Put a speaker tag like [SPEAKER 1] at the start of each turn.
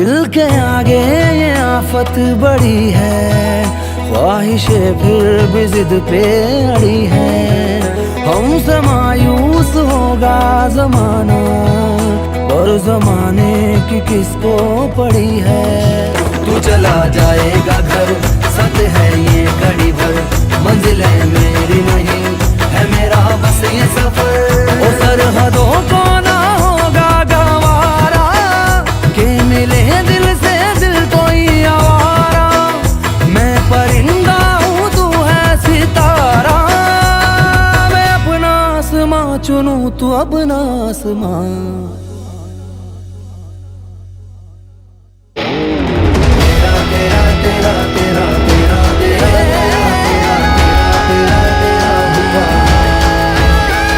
[SPEAKER 1] दिल के आगे ये आफत बड़ी है, ख्वाहिशें फिर भी जिद पे अड़ी है। हमसे मायूस होगा जमाना, और जमाने की किसको पड़ी है। तू चला जाएगा घर, सच है ये घड़ी भर, मंजिलें मेरी नहीं है मेरा बस ये सफर। ओ सरहदों को ना होगा गवारा, के मिले दिल से दिल कोई आवारा। मैं परिंदा हूँ तू है सितारा, मैं अपना आसमां चुनूं तू अपना आसमां।